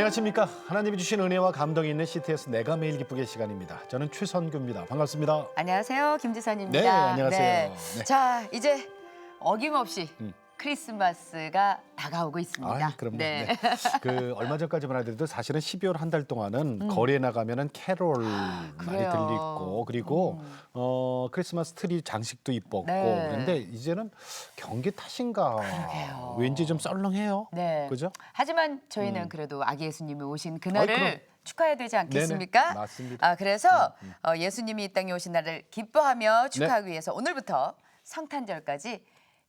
안녕하십니까. 하나님이 주신 은혜와 감동이 있는 CTS 내가 매일 기쁘게 시간입니다. 저는 최선규입니다. 반갑습니다. 안녕하세요, 김지선입니다. 네, 안녕하세요. 네. 자, 이제 어김없이 크리스마스가 다가오고 있습니다. 아, 그럼요. 네. 그 얼마 전까지만 하더라도 사실은 12월 한 달 동안은 거리에 나가면은 캐롤 많이 그래요. 들리고 그리고 크리스마스 트리 장식도 이뻤고 네. 그런데 이제는 경기 탓인가 그러게요. 왠지 좀 썰렁해요. 네. 그죠? 하지만 저희는 그래도 아기 예수님이 오신 그럼. 그날을 축하해야 되지 않겠습니까? 네네, 맞습니다. 아, 그래서 예수님이 이 땅에 오신 날을 기뻐하며 축하하기 네. 위해서 오늘부터 성탄절까지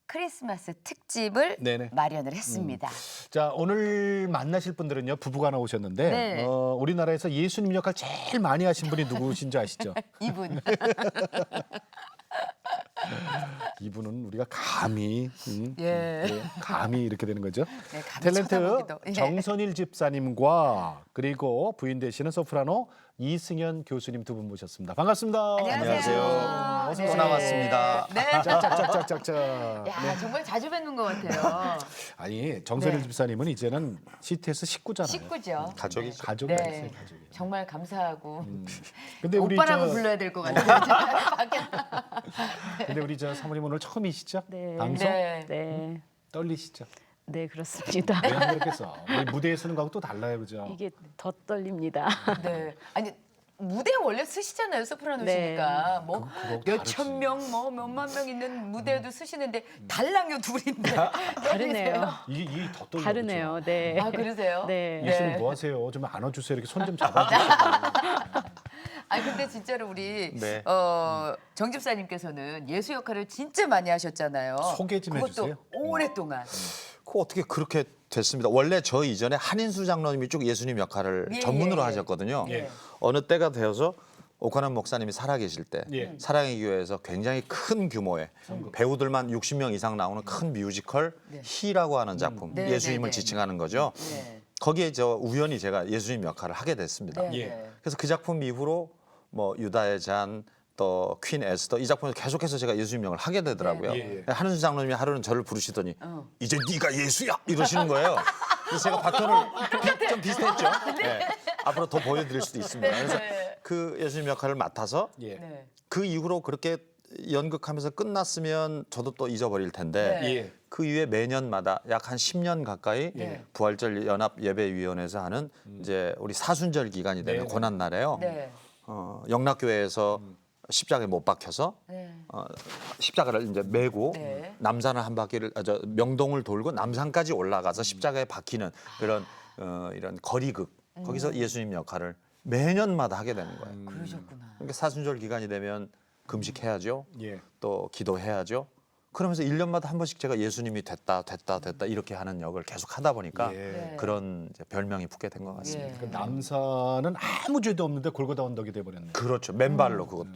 크리스마스 특집을 네네. 마련을 했습니다. 자, 오늘 만나실 분들은요 부부가 나오셨는데 네. 우리나라에서 예수님 역할 제일 많이 하신 분이 누구신지 아시죠? 이분. 이분은 우리가 감히 예. 감히 이렇게 되는 거죠. 네, 감히 탤런트 쳐다보기도. 예. 정선일 집사님과 그리고 부인 되시는 소프라노 이승현 교수님 두 분 모셨습니다. 반갑습니다. 안녕하세요. 어서 네. 오세요. 나왔습니다. 네. 짝짝짝짝짝짝. 야, 정말 자주 뵙는 것 같아요. 아니 정선일 네. 집사님은 이제는 CTS 식구잖아요. 식구죠. 가족이죠. 가족이 네. 됐어요, 가족이. 정말 감사하고 근데 우리 오빠라고 저 불러야 될 것 같아요. 근데 우리 저 사모님 오늘 처음이시죠? 네. 방송 네. 네, 떨리시죠? 네 그렇습니다. 왜 안 그렇겠어? 우리 무대에 서는 거하고 또 달라요, 그죠? 이게 더 떨립니다. 네. 아니 무대 원래 쓰시잖아요, 소프라노시니까. 그거 뭐 다르지. 몇천 명, 뭐 몇만 명 있는 무대도 쓰시는데 달랑요 둘인데 다르네요. 이게 더 떨려. 다르네요. 네. 아, 그러세요? 네. 예수님 뭐 하세요? 좀 안아주세요. 이렇게 손 좀 잡아주세요. 아니 근데 진짜로 우리 네. 정 집사님께서는 예수 역할을 진짜 많이 하셨잖아요. 소개 좀 그것도 해주세요. 오랫동안. 그 어떻게 그렇게 됐습니다. 원래 저 이전에 한인수 장로님이 쭉 예수님 역할을 예, 전문으로 예, 예. 하셨거든요. 예. 어느 때가 되어서 오카남 목사님이 살아계실 때 예. 사랑의 교회에서 굉장히 큰 규모의 배우들만 60명 이상 나오는 큰 뮤지컬 히라고 하는 작품 네, 예수님을 네, 네. 지칭하는 거죠. 네. 거기에 저 우연히 제가 예수님 역할을 하게 됐습니다. 네. 예. 네. 그래서 그 작품 이후로 뭐 유다의 잔, 또 퀸 에스더 이 작품에서 계속해서 제가 예수님 역을 하게 되더라고요. 네. 한은수 장로님이 하루는 저를 부르시더니 이제 네가 예수야 이러시는 거예요. 그래서 제가 바톤을 좀 비슷했죠. 네. 앞으로 더 보여드릴 수도 있습니다. 그래서 그 예수님 역할을 맡아서 예. 네. 그 이후로 그렇게 연극하면서 끝났으면 저도 또 잊어버릴 텐데 네. 예. 그 이후에 매년마다 약 한 10년 가까이 네. 부활절 연합 예배위원회에서 하는 이제 우리 사순절 기간이 되는 네. 고난 날에요. 네. 영락교회에서 십자가에 못 박혀서 네. 십자가를 이제 메고 네. 남산을 한 바퀴를 명동을 돌고 남산까지 올라가서 십자가에 박히는 그런 이런 거리극 거기서 예수님 역할을 매년마다 하게 되는 거예요. 그러셨구나. 그러니까 사순절 기간이 되면 금식해야죠. 예. 또 기도해야죠. 그러면서 1년마다 한 번씩 제가 예수님이 됐다 이렇게 하는 역을 계속 하다 보니까 예. 네. 그런 이제 별명이 붙게 된 것 같습니다. 예. 그 남산은 아무 죄도 없는데 골고다 언덕이 돼버렸네. 그렇죠. 맨발로 그것도.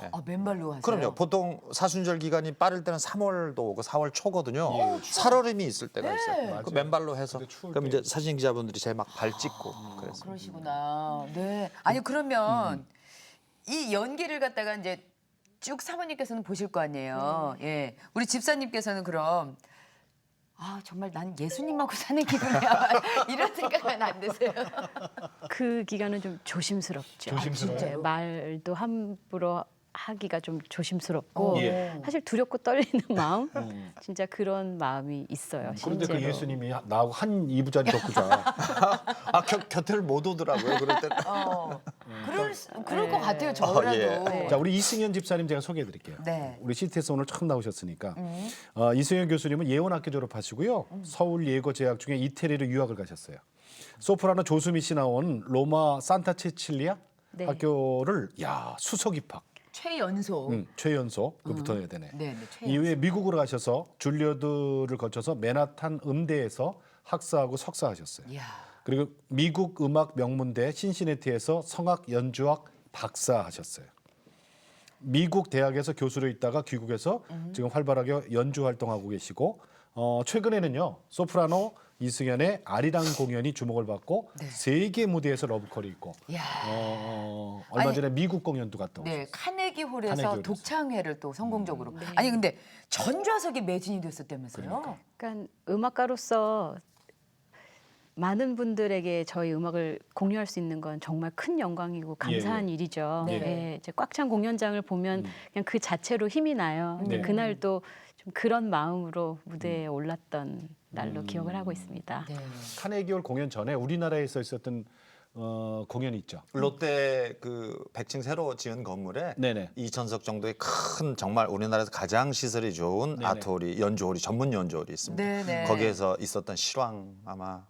네. 아, 맨발로 하세요? 그럼요. 보통 사순절 기간이 빠를 때는 3월도 오고 4월 초거든요. 살얼음이 있을 때가 있어요. 맞아요. 그 맨발로 해서 근데 추울 그럼 때. 이제 사진 기자분들이 제 막 발 찍고 그래서 그러시구나. 네. 아니 그러면 이 연기를 갖다가 이제 쭉 사모님께서는 보실 거 아니에요. 예. 우리 집사님께서는 그럼 아 정말 난 예수님하고 사는 기분이야 이런 생각은 안 드세요? 그 기간은 좀 조심스럽죠. 조심스러워요? 네, 말도 함부로 하기가 좀 조심스럽고 예. 사실 두렵고 떨리는 마음, 진짜 그런 마음이 있어요. 그런데 그 실제로. 예수님이 나하고 한 이부자리 덮고 자. 곁을 못 오더라고요. 그럴 때는. 그럴 것 같아요. 저라도. 예. 자, 우리 이승현 집사님 제가 소개해드릴게요. 네. 우리 CTS 오늘 처음 나오셨으니까 이승현 교수님은 예원학교 졸업하시고요. 서울 예고 재학 중에 이태리로 유학을 가셨어요. 소프라노 조수미 씨 나온 로마 산타 체칠리아 네. 학교를 수석 입학. 최연소. 최연소 그부터 해야 되네. 네, 네. 최연소. 이후에 미국으로 가셔서 줄리어드를 거쳐서 맨하탄 음대에서 학사하고 석사하셨어요. 이야. 그리고 미국 음악 명문대 신시내티에서 성악 연주학 박사하셨어요. 미국 대학에서 교수로 있다가 귀국해서 지금 활발하게 연주 활동하고 계시고 최근에는요 소프라노 이승현의 아리랑 공연이 주목을 받고 세계 무대에서 러브콜이 있고 이야. 얼마 아니, 전에 미국 공연도 갔다 오셨어요. 네, 카네기 홀에서 카네기 독창회를 또 성공적으로. 아니 근데 전좌석에 매진이 됐었다면서요? 그러니까 음악가로서 많은 분들에게 저희 음악을 공유할 수 있는 건 정말 큰 영광이고 감사한 일이죠. 네. 예, 이제 꽉 찬 공연장을 보면 그냥 그 자체로 힘이 나요. 근데 네. 그날도 좀 그런 마음으로 무대에 올랐던 날로 기억을 하고 있습니다. 네. 카네기홀 공연 전에 우리나라에서 있었던 공연이 있죠. 롯데 그 100층 새로 지은 건물에 네네. 2,000석 정도의 큰 정말 우리나라에서 가장 시설이 좋은 네네. 아트홀이 연주홀이 전문 연주홀이 있습니다. 네네. 거기에서 있었던 실황 아마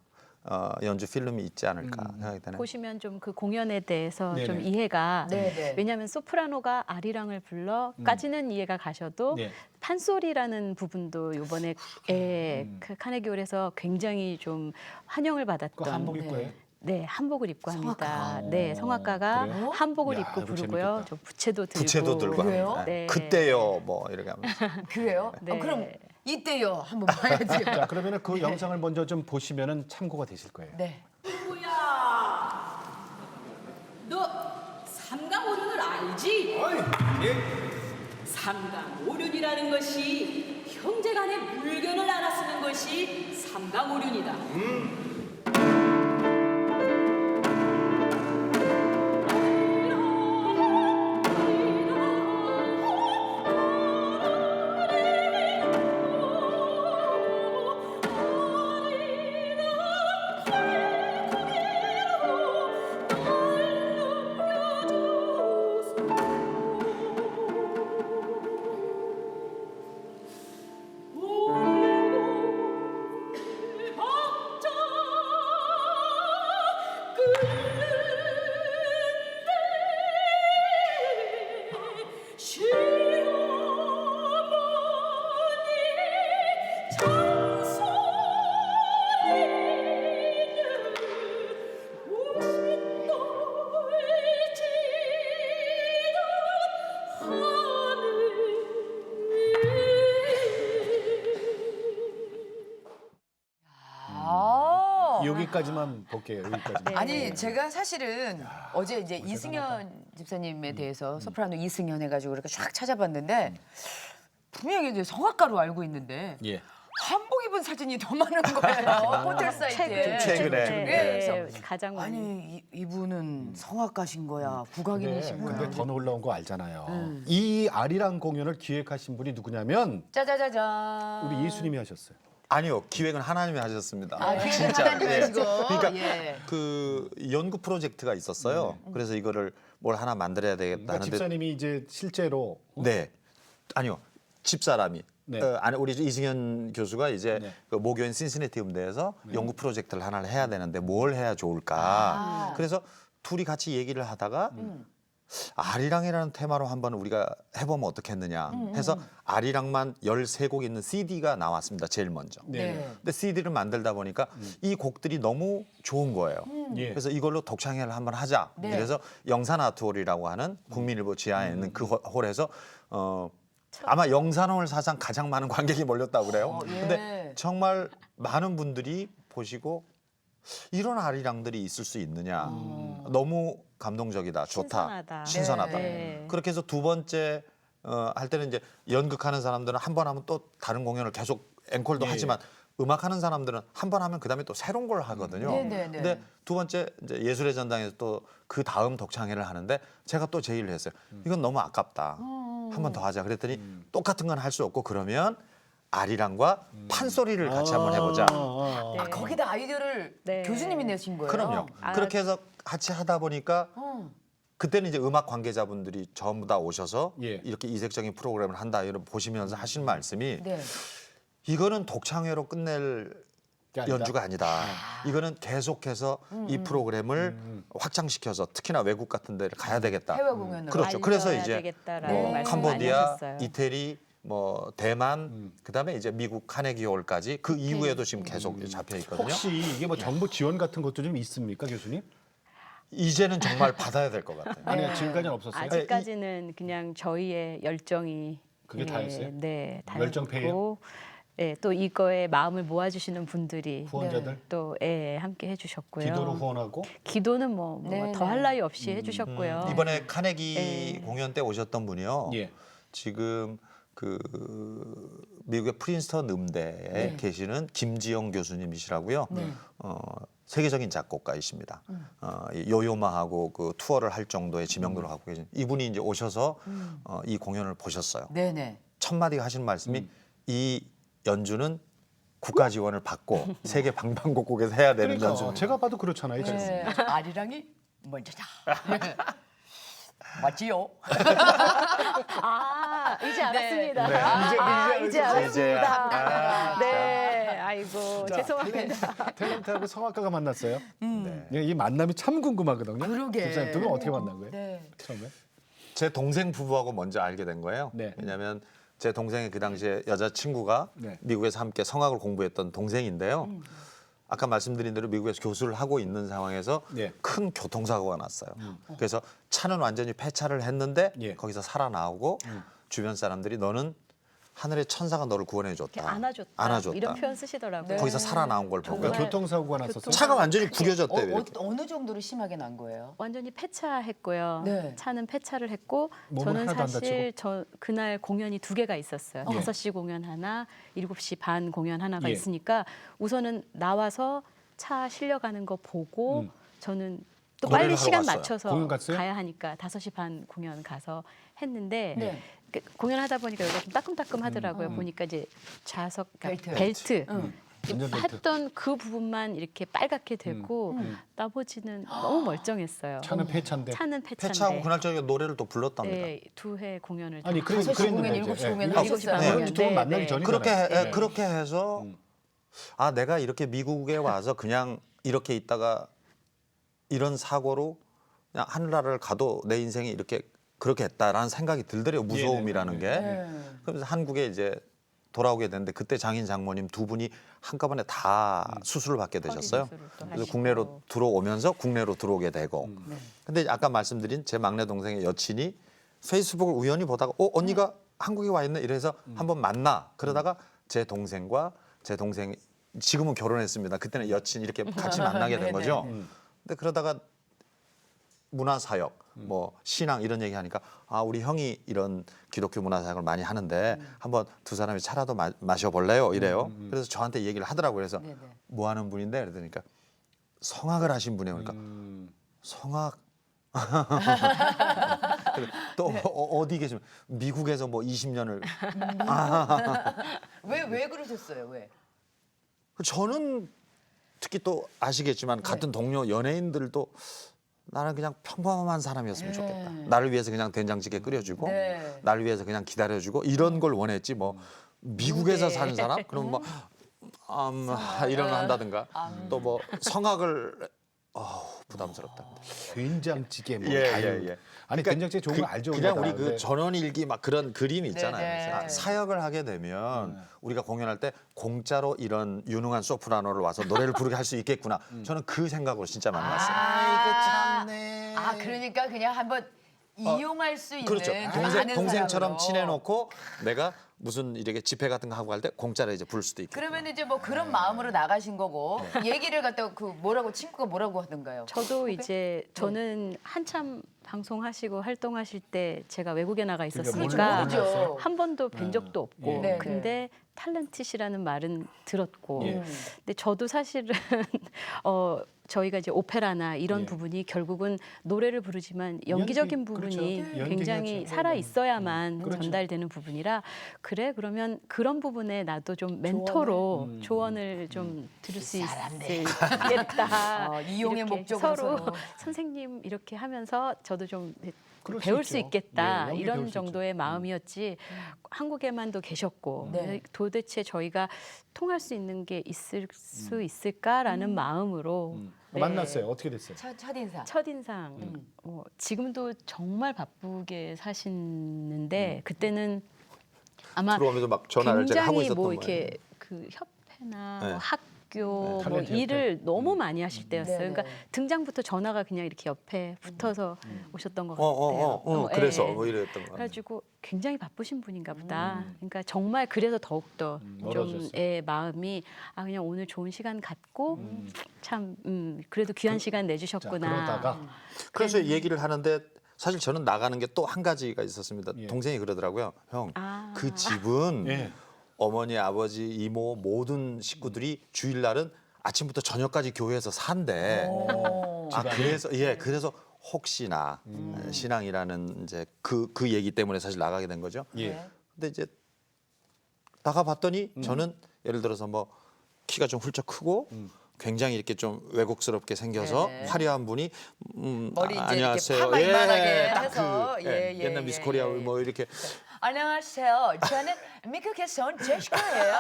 연주 필름이 있지 않을까 생각이 되네요. 보시면 좀 그 공연에 대해서 네네. 좀 이해가 네네. 왜냐하면 소프라노가 아리랑을 불러까지는 이해가 가셔도 네. 판소리라는 부분도 이번에 그 카네기홀에서 굉장히 좀 환영을 그 받았던 한복 입고 해요? 네, 한복을 입고 성악가. 합니다. 네, 성악가가 그래요? 한복을 야, 입고 이거 부르고요. 재밌겠다. 좀 부채도 들고. 부채도 들고 그래요? 합니다. 네. 그때요 뭐 이렇게 하면서. 그래요? 네. 그럼 이때요 한번 봐야지. 자, 그러면은 그 영상을 먼저 좀 보시면은 참고가 되실 거예요. 네. 친구야, 너 삼강오륜을 알지? 삼강오륜이라는 것이 형제간의 물견을 알아쓰는 것이 삼강오륜이다. 아. 여기까지만 볼게요. 여기까지. 네. 아니 제가 사실은 어제 이제 이승현 집사님에 대해서 소프라노 이승현 해가지고 이렇게 쫙 찾아봤는데 분명히 이제 성악가로 알고 있는데 예. 한복 입은 사진이 더 많은 거예요 호텔 사이트에. 최근에. 네, 그래서 가장 많이. 아니 이분은 성악가신 거야 국악인이신 거야. 근데 더 놀라운 거 알잖아요. 이 아리랑 공연을 기획하신 분이 누구냐면 짜자자잔. 우리 예수님이 하셨어요. 아니요 기획은 하나님이 하셨습니다. 아, 기획은 진짜. 하나님이 예. 하시고. 그러니까 예. 그 연구 프로젝트가 있었어요. 그래서 이거를 뭘 하나 만들어야 되겠다 그러니까 하는데 집사님이 이제 실제로 네 아니요 집사람이 네. 우리 이승현 교수가 이제 네. 그 모교인 신시내티 음대에서 연구 프로젝트를 하나를 해야 되는데 뭘 해야 좋을까 아. 그래서 둘이 같이 얘기를 하다가 아리랑이라는 테마로 한번 우리가 해보면 어떻겠느냐 해서 아리랑만 13곡 있는 CD가 나왔습니다 제일 먼저 네. 근데 CD를 만들다 보니까 이 곡들이 너무 좋은 거예요. 예. 그래서 이걸로 독창회를 한번 하자. 네. 그래서 영산 아트홀이라고 하는 국민일보 지하에 있는 그 홀에서 아마 영산홀 사상 가장 많은 관객이 몰렸다고 그래요. 예. 근데 정말 많은 분들이 보시고 이런 아리랑들이 있을 수 있느냐. 너무 감동적이다. 좋다. 신선하다. 신선하다. 네. 그렇게 해서 두 번째 할 때는 이제 연극하는 사람들은 한 번 하면 또 다른 공연을 계속 앵콜도 예, 하지만 음악하는 사람들은 한 번 하면 그다음에 또 새로운 걸 하거든요. 네네네. 근데 두 번째 이제 예술의 전당에서 또 그 다음 독창회를 하는데 제가 또 제의를 했어요. 이건 너무 아깝다. 한 번 더 하자. 그랬더니 똑같은 건 할 수 없고 그러면 아리랑과 판소리를 같이 한번 해보자. 아, 아, 거기다 아이디어를 네. 교수님이 내신 거예요? 그럼요. 아. 그렇게 해서 같이 하다 보니까 그때는 이제 음악 관계자분들이 전부 다 오셔서 예. 이렇게 이색적인 프로그램을 한다 이런 보시면서 하신 말씀이 네. 이거는 독창회로 끝낼 게 아니다. 연주가 아니다. 이거는 계속해서 이 프로그램을 확장시켜서 특히나 외국 같은 데를 가야 되겠다. 해외 공연으로. 그렇죠. 그래서 알려야 이제 되겠다라는 뭐 말씀 많이 캄보디아, 하셨어요. 이태리, 뭐 대만, 그다음에 이제 미국 카네기홀까지 그 이후에도 지금 계속 잡혀 있거든요. 혹시 이게 뭐 정부 지원 같은 것도 좀 있습니까, 교수님? 이제는 정말 받아야 될 것 같아요. 아니요, 지금까지는 없었어요. 아직까지는 그냥 저희의 열정이 그게 다였어요? 네, 열정페이요? 다였고 예, 또 이거에 마음을 모아주시는 분들이 후원자들 또 함께 해주셨고요. 기도로 후원하고 기도는 뭐 네, 더 할 네. 나위 없이 해주셨고요. 이번에 카네기 공연 때 오셨던 분이요. 예. 지금 그 미국의 프린스턴 음대에 계시는 김지영 교수님이시라고요. 세계적인 작곡가이십니다. 이 요요마하고 그 투어를 할 정도의 지명도를 갖고 계신 이분이 이제 오셔서 이 공연을 보셨어요. 네네. 첫 마디가 하신 말씀이 이 연주는 국가 지원을 받고 세계 방방곡곡에서 해야 되는 그러니까 연주. 제가 봐도 그렇잖아요. 지금. 네. 아리랑이 먼저다. 맞지요? 아, 이제 알았습니다. 네. 이제 알았습니다. 이제야. 네, 아이고 자, 죄송합니다. 탤런트하고 성악가가 만났어요. 네. 예, 이 만남이 참 궁금하거든요. 그러게. 집사님 둘은 어떻게 만난 거예요? 네. 처음에? 제 동생 부부하고 먼저 알게 된 거예요. 네. 왜냐하면 제 동생이 그 당시에 여자친구가 네. 미국에서 함께 성악을 공부했던 동생인데요. 아까 말씀드린 대로 미국에서 교수를 하고 있는 상황에서 네. 큰 교통사고가 났어요. 그래서 차는 완전히 폐차를 했는데 예. 거기서 살아나오고 주변 사람들이 너는 하늘의 천사가 너를 구원해줬다. 안아줬다. 안아줬다. 이런 표현 쓰시더라고요. 네. 거기서 살아나온 걸 보고 그러니까 정말 교통사고가 났었어요. 차가 완전히 구겨졌대요. 이렇게. 어느 정도로 심하게 난 거예요? 완전히 폐차했고요. 네. 차는 폐차를 했고 몸은 저는 하나도 안 사실 그날 공연이 2개가 있었어요. 예. 5시 공연 하나, 7시 반 공연 하나가 예. 있으니까 우선은 나와서 차 실려가는 거 보고 저는 또 공연을 빨리 하러 시간 갔어요. 맞춰서 공연 갔어요? 가야 하니까 5시 반 공연 가서 했는데 네. 공연하다 보니까 여기가 좀 따끔따끔하더라고요. 보니까 이제 좌석 벨트. 안전벨트. 했던 그 부분만 이렇게 빨갛게 되고 나머지는 너무 멀쩡했어요. 차는 폐차인데. 차는 폐차인데. 폐차하고 그날 저녁에 노래를 또 불렀답니다. 네, 2회 공연을 아니 다 그래 5시 공연, 그랬는데 7시 공연 예. 하셨어요. 네. 그런 두분 만나기 전이잖아요. 그렇게 해서 아 내가 이렇게 미국에 와서 그냥 이렇게 있다가 이런 사고로 그냥 하늘나라를 가도 내 인생이 이렇게 그렇게 했다라는 생각이 들더래요. 무서움이라는 게. 그래서 한국에 이제 돌아오게 됐는데 그때 장인 장모님 두 분이 한꺼번에 다 수술을 받게 되셨어요. 수술을 또 그래서 하시고. 국내로 들어오면서 국내로 들어오게 되고. 근데 아까 말씀드린 제 막내 동생의 여친이 페이스북을 우연히 보다가 언니가 한국에 와 있네 이래서 한번 만나. 그러다가 제 동생과 제 동생 지금은 결혼했습니다. 그때는 여친 이렇게 같이 만나게 된 거죠. 근데 그러다가 문화사역, 뭐 신앙 이런 얘기하니까 아 우리 형이 이런 기독교 문화사역을 많이 하는데 한번 두 사람이 차라도 마셔볼래요? 이래요. 그래서 저한테 얘기를 하더라고요. 그래서 네네. 뭐 하는 분인데 그러니까 성악을 하신 분이에요. 그러니까 성악 또 어디 계시면 미국에서 뭐 20년을 왜 그러셨어요? 왜? 저는 특히 또 아시겠지만 같은 동료 연예인들도 나는 그냥 평범한 사람이었으면 좋겠다. 나를 위해서 그냥 된장찌개 끓여주고 네. 나를 위해서 그냥 기다려주고 이런 걸 원했지 뭐 미국에서 사는 사람? 그럼 뭐 이런 거 한다든가 또 뭐 성악을 부담스럽다. 된장찌개 뭐. 예, 아유. 예, 예. 아니 된장찌개 좋은 거 알죠? 그냥 우리 우리가 다. 그 전원일기 막 그런 그림이 있잖아요. 네, 네. 사역을 하게 되면 우리가 공연할 때 공짜로 이런 유능한 소프라노를 와서 노래를 부르게 할 수 있겠구나. 저는 그 생각으로 진짜 많이 왔어요. 아, 그러니까 그냥 한번 이용할 수 있는 그렇죠. 아는 동생처럼 사람으로. 친해놓고 내가 무슨 이렇게 집회 같은 거 하고 갈 때 공짜로 이제 부를 수도 있고. 그러면 이제 뭐 그런 마음으로 나가신 거고 얘기를 갖다가 그 뭐라고 친구가 뭐라고 하던가요? 저도 이제 저는 한참 방송하시고 활동하실 때 제가 외국에 나가 있었으니까 모르죠. 한 번도 뵌 적도 없고 네, 근데 탤런트시라는 말은 들었고 예. 근데 저도 사실은 저희가 이제 오페라나 이런 예. 부분이 결국은 노래를 부르지만 연기적인 연기, 부분이 그렇죠. 굉장히 연기하죠. 살아 있어야만 그렇죠. 전달되는 부분이라 그래 그러면 그런 부분에 나도 좀 멘토로 조언을 좀 들을 수 있겠다. 이용의 이렇게 목적으로 서로 서로. 선생님 이렇게 하면서 저도 좀 그럴 수 배울 수 있죠. 있겠다 예, 연기 배울 이런 수 있죠. 정도의 마음이었지 한국에만도 계셨고 네. 도대체 저희가 통할 수 있는 게 있을 수 있을까라는 마음으로 네. 만났어요. 어떻게 됐어요? 첫인상. 첫인상 지금도 정말 바쁘게 사시는데 그때는 아마 들어오면서 막 전화를 제가 하고 굉장히 있었던 뭐 거예요. 이렇게 그 협회나 네. 뭐 학교 뭐 탤런트 일을 너무 많이 하실 때였어요. 네네. 그러니까 등장부터 전화가 그냥 이렇게 옆에 붙어서 오셨던 것 같아요. 그래서 예. 뭐 이랬던 거. 그래가지고 굉장히 바쁘신 분인가 보다. 그러니까 정말 그래서 더욱더 멀어졌어요. 좀 그냥 오늘 오늘 좋은 시간 갖고 참 그래도 귀한 시간 자, 내주셨구나. 그러다가 그래서 얘기를 하는데 사실 저는 나가는 게 또 한 가지가 있었습니다. 예. 동생이 그러더라고요. 형, 아. 그 집은 예. 어머니, 아버지, 이모 모든 식구들이 주일날은 아침부터 저녁까지 교회에서 산대. 그래서 혹시나 신앙이라는 이제 그 얘기 때문에 사실 나가게 된 거죠. 예. 근데 이제 나가 봤더니 저는 예를 들어서 뭐 키가 좀 훌쩍 크고 굉장히 이렇게 좀 왜곡스럽게 생겨서 네네. 화려한 분이 머리 이제 안녕하세요. 이렇게 파마 이만하게 딱 해서 옛날 미스 코리아 뭐 이렇게 안녕하세요. 저는 미국에서 온 제시카예요.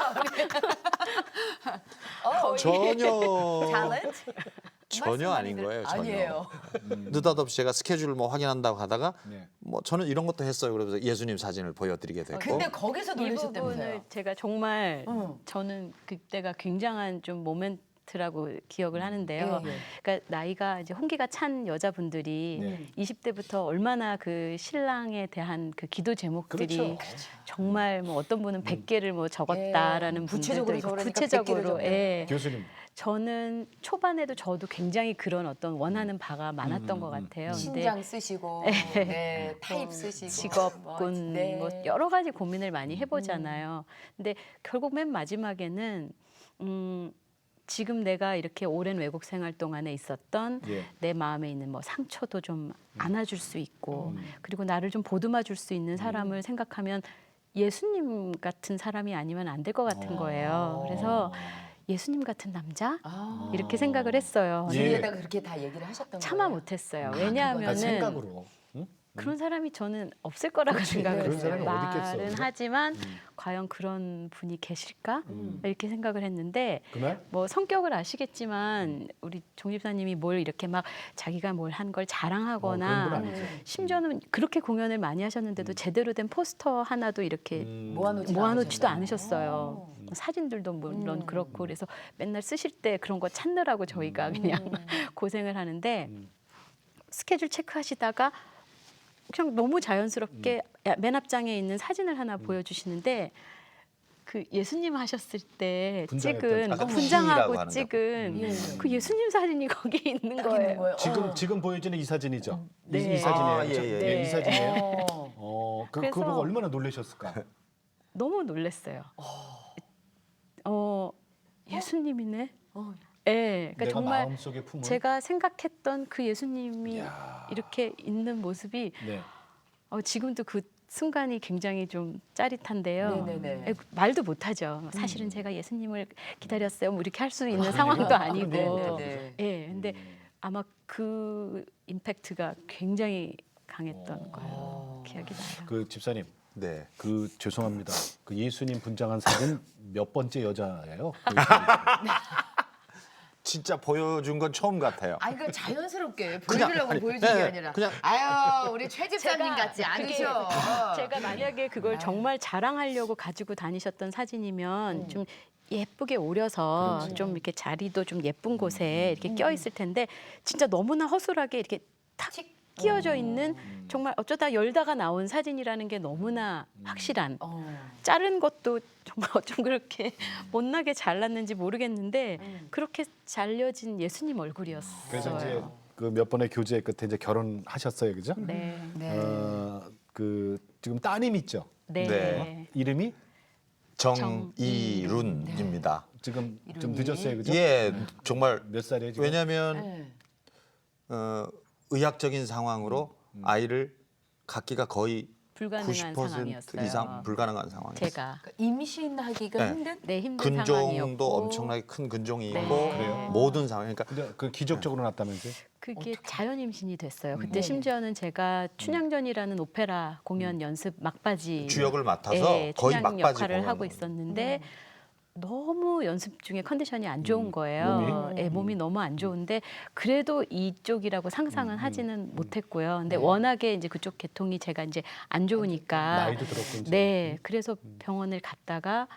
전혀 탤런트? 전혀 아닌 거예요. 전혀. 아니에요. 느닷없이 제가 스케줄을 뭐 확인한다고 하다가 네. 뭐 저는 이런 것도 했어요. 그러면서 예수님 사진을 보여드리게 됐고. 근데 거기서 이 놀라셨다면서요? 부분을 제가 정말 저는 그때가 굉장한 좀 모멘트라고 기억을 하는데요. 예, 예. 그러니까 나이가 이제 홍기가 찬 여자분들이 네. 20대부터 얼마나 그 신랑에 대한 그 기도 제목들이 그렇죠. 정말 뭐 어떤 분은 100개를 뭐 적었다라는 예. 분들도 구체적으로 있고 적으라니까 100개를 구체적으로 적네. 예. 교수님. 저는 초반에도 저도 굉장히 그런 어떤 원하는 바가 많았던 것 같아요. 근데 신장 쓰시고, 네, 타입 쓰시고, 직업군 네. 뭐 여러 가지 고민을 많이 해보잖아요. 근데 결국 맨 마지막에는 지금 내가 이렇게 오랜 외국 생활 동안에 있었던 예. 내 마음에 있는 뭐 상처도 좀 안아줄 수 있고 그리고 나를 좀 보듬어줄 수 있는 사람을 생각하면 예수님 같은 사람이 아니면 안 될 것 같은 거예요. 그래서 예수님 같은 남자 이렇게 생각을 했어요. 예. 주위에다가 그렇게 다 얘기를 하셨던 차마 거예요? 못했어요. 아, 왜냐하면은 생각으로. 그런 사람이 저는 없을 거라고 생각을 그런 했어요. 사람이 어디 있겠어, 말은 그죠? 하지만 과연 그런 분이 계실까? 이렇게 생각을 했는데 그날 뭐 성격을 아시겠지만 우리 종 집사님이 뭘 이렇게 막 자기가 뭘 한 걸 그런 분 자랑하거나 아니죠. 심지어는 그렇게 공연을 많이 하셨는데도 제대로 된 포스터 하나도 이렇게 모아놓지도 않으셨어요. 사진들도 물론 그렇고 그래서 맨날 쓰실 때 그런 거 찾느라고 저희가 그냥 고생을 하는데 스케줄 체크하시다가 그냥 너무 자연스럽게 맨 앞장에 있는 사진을 하나 보여주시는데 그 예수님 하셨을 때 분장했던 찍은 아까 분장하고 푸시라고 하는 찍은 그 예수님 사진이 거기 있는 거예요. 지금 보여지는 이 사진이죠. 네. 이 사진이에요. 아, 예, 그렇죠? 예. 네, 이 네. 사진이에요. 그거 그래서- 보고 얼마나 놀라셨을까? 너무 놀랐어요. 예수님이네. 예, 그러니까 내가 정말 마음속에 품은 제가 생각했던 그 예수님이 이야. 이렇게 있는 모습이 네. 지금도 그 순간이 굉장히 좀 짜릿한데요. 네네네. 예, 말도 못하죠. 사실은 제가 예수님을 기다렸어요. 뭐 이렇게 할 수 있는 상황도 아니고. 네네네. 예, 근데 아마 그 임팩트가 굉장히 강했던 거예요. 기억이 나요. 그 집사님, 네. 그 죄송합니다. 그 예수님 분장한 사진 몇 번째 여자예요? 그 진짜 보여준 건 처음 같아요. 아니 그 자연스럽게 그냥, 보여주려고 아니, 보여준 게 네, 아니라 그냥- 아유 우리 최 집사님 같지 그게 않으셔. 제가 만약에 그걸 정말 자랑하려고 가지고 다니셨던 사진이면 좀 예쁘게 오려서 좀 이렇게 자리도 좀 예쁜 곳에 이렇게 껴 있을 텐데 진짜 너무나 허술하게 이렇게 탁 끼워져 있는 정말 어쩌다 열다가 나온 사진이라는 게 너무나 확실한 자른 것도 정말 어쩜 그렇게 못나게 잘랐는지 모르겠는데 그렇게 잘려진 예수님 얼굴이었어요. 그래서 이제 그 몇 번의 교제 끝에 이제 결혼하셨어요, 그죠? 네. 그 지금 따님 있죠? 네. 네. 이름이 정이룬입니다. 지금 좀 늦었어요, 그죠? 예, 정말 몇 살이에요 지금? 왜냐하면 의학적인 상황으로 아이를 갖기가 거의 불가능한 90% 상황이었어요. 이상 불가능한 상황이었어요. 제가 임신하기가 네. 힘든. 네, 힘든 근종도 상황이었고 엄청나게 큰 근종이 네. 있고 그래요? 모든 상황. 그러니까 근데 그 기적적으로 났다면서요? 그게 자연 임신이 됐어요. 그때 네네. 심지어는 제가 춘향전이라는 오페라 공연 연습 막바지 주역을 맡아서 예, 거의 춘향 막바지 역할을 공연을. 하고 있었는데 너무 연습 중에 컨디션이 안 좋은 거예요. 몸이 너무 안 좋은데 그래도 이쪽이라고 상상은 하지는 못했고요. 근데 워낙에 이제 그쪽 계통이 제가 이제 안 좋으니까 나이도 들었고 이제. 네, 그래서 병원을 갔다가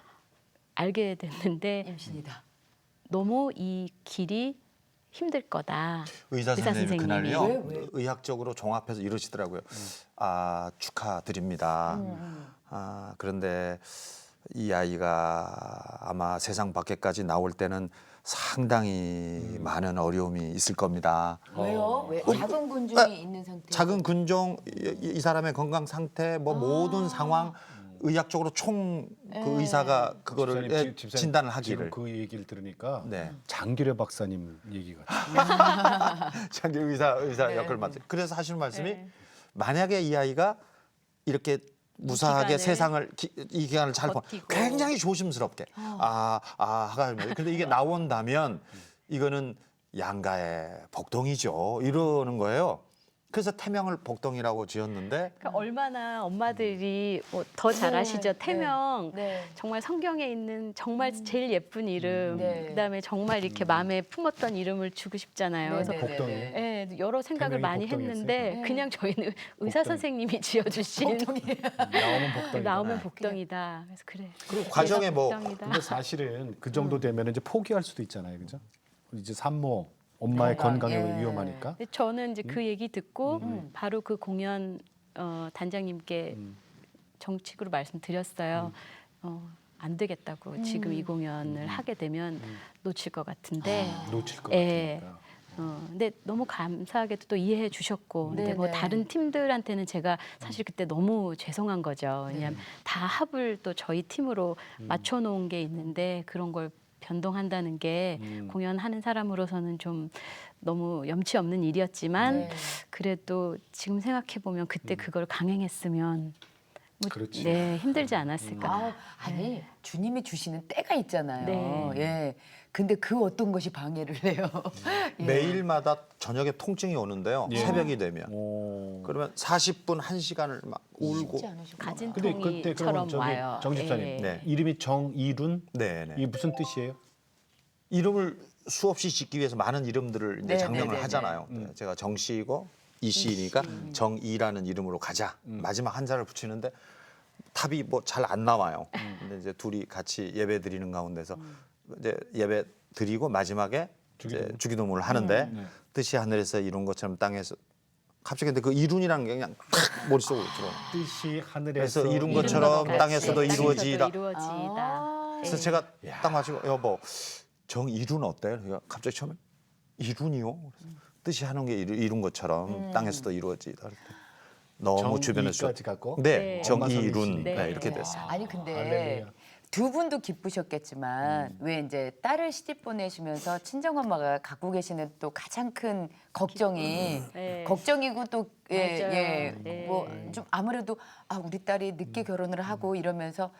알게 됐는데 임신이다. 너무 이 길이 힘들 거다. 의사 의사 선생님이 선생님이. 그날요 왜? 의학적으로 종합해서 이러시더라고요. 아 축하드립니다. 그런데 이 아이가 아마 세상 밖에까지 나올 때는 상당히 많은 어려움이 있을 겁니다. 왜요? 왜? 작은 근종이 있는 상태. 작은 근종, 이 사람의 건강 상태, 뭐 모든 상황 의학적으로 총 그 의사가 그거를 집사님, 집사님, 진단을 지금 하기를. 그 얘기를 들으니까 네. 장규래 박사님 얘기 같아요. 자기 의사 네. 역을 맡아. 그래서 하시는 말씀이 네. 만약에 이 아이가 이렇게 무사하게 기간을 세상을 이 기간을 잘 보, 버티고. 굉장히 조심스럽게 하가 근데 이게 나온다면 이거는 양가의 복동이죠. 이러는 거예요. 그래서 태명을 복동이라고 지었는데 그러니까 얼마나 엄마들이 더 잘 아시죠. 태명 네. 정말 성경에 있는 정말 제일 예쁜 이름, 네. 그다음에 정말 이렇게 마음에 품었던 이름을 주고 싶잖아요. 그래서 네, 복동이. 네, 네. 예, 여러 생각을 태명이 많이 복동이었어요? 했는데 그냥 저희는 의사 선생님이 지어주신 나오면 복덩이. 나오면 복덩이다. 그래서 그래. 그리고 과정에 뭐 복덩이다. 근데 사실은 그 정도 되면 이제 포기할 수도 있잖아요, 그죠? 이제 산모 엄마의 건강에 예. 위험하니까. 근데 저는 이제 그 얘기 듣고 바로 그 공연 단장님께 정식으로 말씀드렸어요. 안 되겠다고 지금 이 공연을 하게 되면 놓칠 것 같은데. 놓칠 것 예. 같으니까. 근데 너무 감사하게도 또 이해해 주셨고, 근데 뭐 네네. 다른 팀들한테는 제가 사실 그때 너무 죄송한 거죠. 왜냐하면 다 합을 또 저희 팀으로 맞춰놓은 게 있는데 그런 걸 변동한다는 게 공연하는 사람으로서는 좀 너무 염치 없는 일이었지만 네. 그래도 지금 생각해 보면 그때 그걸 강행했으면 뭐 그렇지. 네, 힘들지 않았을까. 아니 주님이 주시는 때가 있잖아요. 네. 예. 근데 그 어떤 것이 방해를 해요. 예. 매일마다 저녁에 통증이 오는데요. 예. 새벽이 되면 오. 그러면 40분 1시간을 막 울고 쉽지 않으시구나. 근데 그때 가진통이처럼 그러면 저기 와요. 정 집사님 예. 네. 이름이 정이룬 네네. 이게 무슨 뜻이에요? 이름을 수없이 짓기 위해서 많은 이름들을 이제 네, 장명을 네, 네, 하잖아요. 제가 정씨이고 이씨니까 정이라는 이름으로 가자. 마지막 한자를 붙이는데 답이 뭐 잘 안 나와요. 근데 이제 둘이 같이 예배 드리는 가운데서 이제 예배 드리고 마지막에 이제 주기도문을 하는데 네. 뜻이 하늘에서 이룬 것처럼 땅에서 갑자기 근데 그 이룬이라는 게 그냥 탁 머릿속으로 들어요. 뜻이 하늘에서 그래서 이룬 이룬 것처럼 것 땅에서도 같이 이루어지이다. 이루어지이다. 그래서 제가 딱 마치고 여보 정이룬 어때요? 그러니까 갑자기 처음에 이룬이요? 그래서 뜻이 하는 게 이룬 것처럼 땅에서도 이루어지이다. 그랬더니 너무 주변에서 정이까지 갖고? 네, 네. 정이룬 네. 네, 이렇게 됐어요. 아니 근데 할렐루야. 두 분도 기쁘셨겠지만 왜 이제 딸을 시집 보내시면서 친정엄마가 갖고 계시는 또 가장 큰 걱정이 네. 걱정이고 또 맞아요. 예, 네. 뭐 좀 아무래도 우리 딸이 늦게 결혼을 하고 이러면서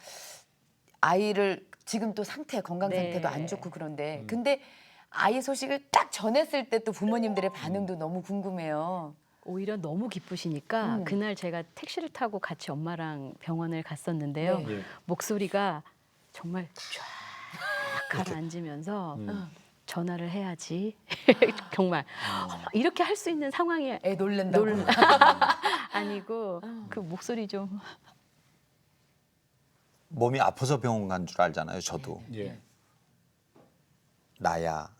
아이를 지금 또 건강 네. 상태도 안 좋고 그런데 근데 아이 소식을 딱 전했을 때 또 부모님들의 반응도 너무 궁금해요. 오히려 너무 기쁘시니까 그날 제가 택시를 타고 같이 엄마랑 병원을 갔었는데요. 네. 예. 목소리가 정말 쫙 가라앉으면서 전화를 해야지. 정말 이렇게 할 수 있는 상황이 애 놀랜다고. 아니고 그 목소리 좀 몸이 아파서 병원 간 줄 알잖아요. 저도 예. 나야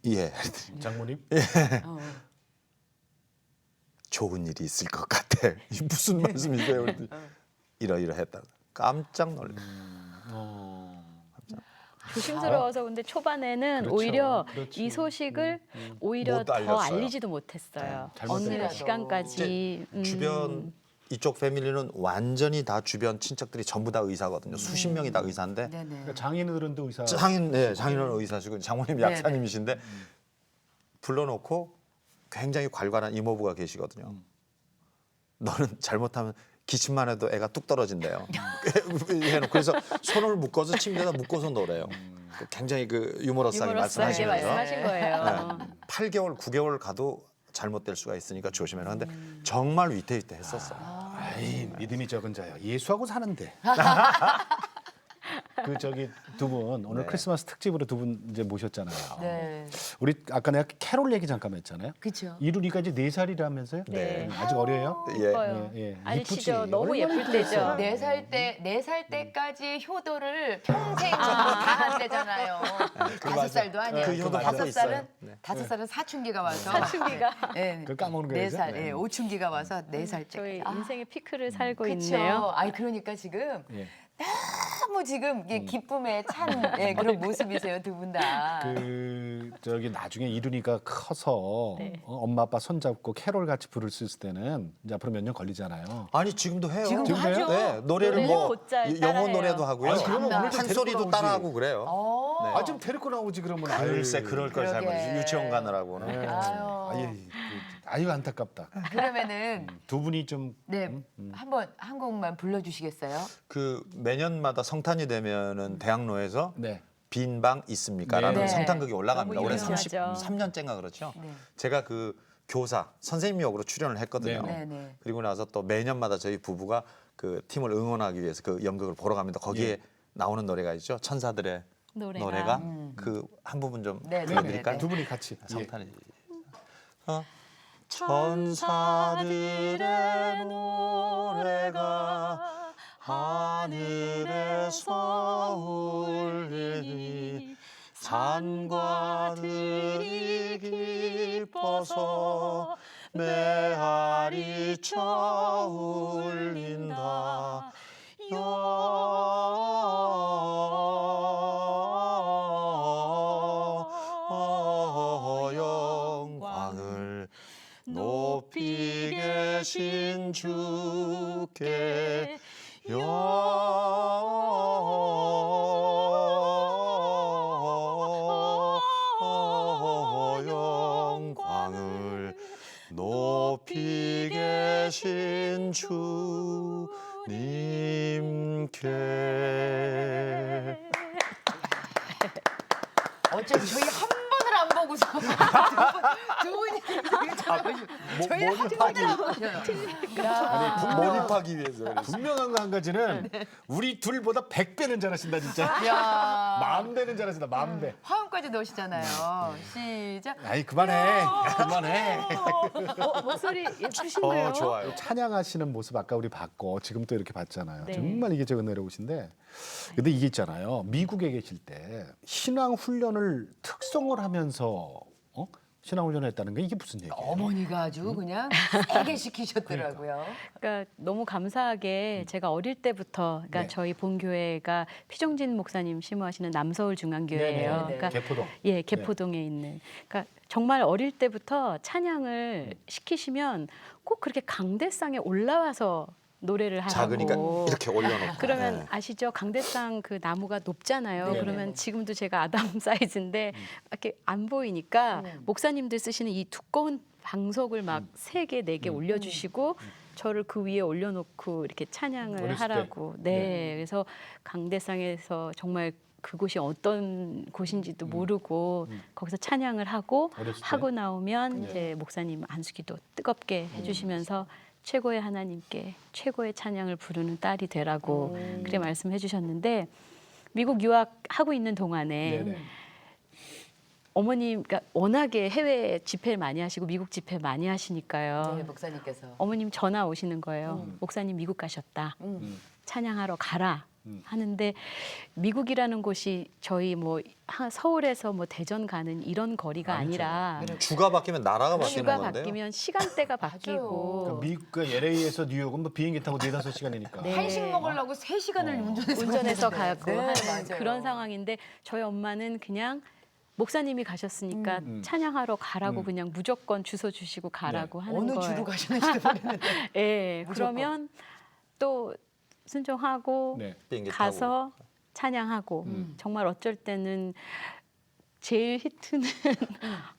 예 장모님? 좋은 일이 있을 것 같아. 이게 무슨 말씀이세요? 그랬더니 이러이러했다. 깜짝 놀랐어요. 조심스러워서 근데 초반에는 그렇죠. 오히려 그렇지. 이 소식을 오히려 못 더 알렸어요. 알리지도 못했어요. 네, 어느 잘못된 시간까지 주변 이쪽 패밀리는 완전히 다 주변 친척들이 전부 다 의사거든요. 수십 명이 다 의사인데 네네. 그러니까 장인어른도 의사. 장인은 의사시고 장모님 네네. 약사님이신데 불러놓고 굉장히 괄괄한 이모부가 계시거든요. 너는 잘못하면 기침만 해도 애가 뚝 떨어진대요. 해놓고 그래서 손을 묶어서 침대에다 묶어서 놓으래요. 굉장히 그 유머러스하게 유머러스하게 말씀하시면서 말씀하신 거예요. 8개월, 9개월 가도 잘못될 수가 있으니까 조심해라. 근데 정말 위태위태했었어요. 아이, 믿음이 적은 자야. 예수하고 사는데. 그 저기 두 분 오늘 네. 크리스마스 특집으로 두 분 이제 모셨잖아요. 네. 우리 아까 내가 캐롤 얘기 잠깐 했잖아요. 그렇죠. 이루리가 이제 4살이라면서요? 네. 아직 어려요? 예. 예뻐요. 예, 예. 아시죠? 이쁘지? 너무 얼마나 예쁠 때죠. 이쁘겠어요. 4살 때까지 효도를 평생 다 한대잖아요. 5살도 아니야. 그 효도 받고 5살은 있어요. 네. 5살은 사춘기가 와서 사춘기가 예. 그걸 까먹는 거예요, 4살, 이제? 예, 오춘기가 와서 4살 때. 저희 인생의 피크를 살고 그렇죠. 있네요. 아니 그러니까 지금 예. 너무 지금 이게 기쁨에 찬 예, 그런 모습이세요, 두 분 다. 저기 나중에 이룬이가 커서 네. 엄마 아빠 손잡고 캐롤 같이 부를 수 있을 때는 이제 앞으로 몇 년 걸리잖아요. 아니 지금도 해요. 지금도 하죠? 네, 노래를 노래는 뭐 곧잘 영어 따라해요. 노래도 하고요. 아니, 그러면 오늘 좀 한 데리고 소리도 나오지. 따라하고 그래요. 어. 네. 아 좀 데리고 나오지 그러면. 글쎄 아유. 그럴 걸 잘 그러게. 모르지. 유치원 가느라고는. 네. 아유. 아유 안타깝다. 그러면은 두 분이 좀 네, 한번 한 곡만 불러주시겠어요? 그 매년마다 성탄이 되면은 대학로에서 네. 빈 방 있습니까라는 네. 성탄극이 올라갑니다. 너무 올해 유명하죠. 33년째인가 그렇죠. 네. 제가 그 교사 선생님 역으로 출연을 했거든요. 네, 네. 그리고 나서 또 매년마다 저희 부부가 그 팀을 응원하기 위해서 그 연극을 보러 갑니다. 거기에 예. 나오는 노래가 있죠. 천사들의 노래가 그 한 부분 좀 네, 네, 불러드릴까요? 네, 두 분이 같이. 예. 성탄이. 천사들의 노래가 하늘에서 울리니 산과 들이 기뻐서 메아리 쳐 울린다. 영광을 높이 계신 주께 영광을 높이 계신 주님께. 어쩜 저희 한 번을 안 보고서 두 분이 되게 잘하시고 저희 한 번을 안 보셔요. 야. 몰입하기 위해서 그래서. 분명한 거 한 가지는 우리 둘보다 100배는 잘하신다 진짜. 야. 10,000배는 잘하신다. 10,000배. 화음까지 넣으시잖아요. 시작. 아이 그만해. 그만해. 목소리 예쁘신데요. 좋아요. 찬양하시는 모습 아까 우리 봤고 지금 또 이렇게 봤잖아요. 네. 정말 이게 저 은혜로우신데. 근데 이게 있잖아요. 미국에 계실 때 신앙 훈련을 특성을 하면서 신앙 훈련을 했다는 게 이게 무슨 얘기예요? 어머니가 아주 그냥 세게 시키셨더라고요. 그러니까 너무 감사하게 제가 어릴 때부터 그러니까 네. 저희 본교회가 피종진 목사님 심우하시는 남서울 중앙교회예요. 네네. 그러니까 개포동. 예, 개포동에 있는. 그러니까 정말 어릴 때부터 찬양을 시키시면 꼭 그렇게 강대상에 올라와서 노래를 하고 작으니까 이렇게 올려놓고. 그러면 네. 아시죠? 강대상 그 나무가 높잖아요. 네네네. 그러면 지금도 제가 아담 사이즈인데 이렇게 안 보이니까 목사님들 쓰시는 이 두꺼운 방석을 막 세 개, 네 개 올려주시고 저를 그 위에 올려놓고 이렇게 찬양을 어렸을 때? 하라고. 네. 그래서 강대상에서 정말 그곳이 어떤 곳인지도 모르고 거기서 찬양을 하고 어렸을 때? 하고 나오면 이제 목사님 안수기도 뜨겁게 해주시면서 최고의 하나님께 최고의 찬양을 부르는 딸이 되라고 그렇게 말씀해 주셨는데 미국 유학하고 있는 동안에 네네. 어머님 그러니까 워낙에 해외 집회를 많이 하시고 미국 집회 많이 하시니까요. 네, 목사님께서. 어머님 전화 오시는 거예요. 목사님 미국 가셨다. 찬양하러 가라. 하는데 미국이라는 곳이 저희 뭐 서울에서 뭐 대전 가는 이런 거리가 아니라 주가 바뀌면 나라가 바뀌는 주가 건데요. 바뀌면 시간대가 바뀌고 미국 LA에서 뉴욕은 뭐 비행기 타고 4-5시간이니까. 네. 한식 먹으려고 3시간을 운전해서 가고 네, 하는 맞아요. 그런 상황인데 저희 엄마는 그냥 목사님이 가셨으니까 찬양하러 가라고 그냥 무조건 주소 주시고 가라고 하는 어느 거예요. 주로 가시는지도 모르겠는데. 예, 무조건. 그러면 또 순종하고 네. 비행기 가서 찬양하고 정말 어쩔 때는 제일 히트는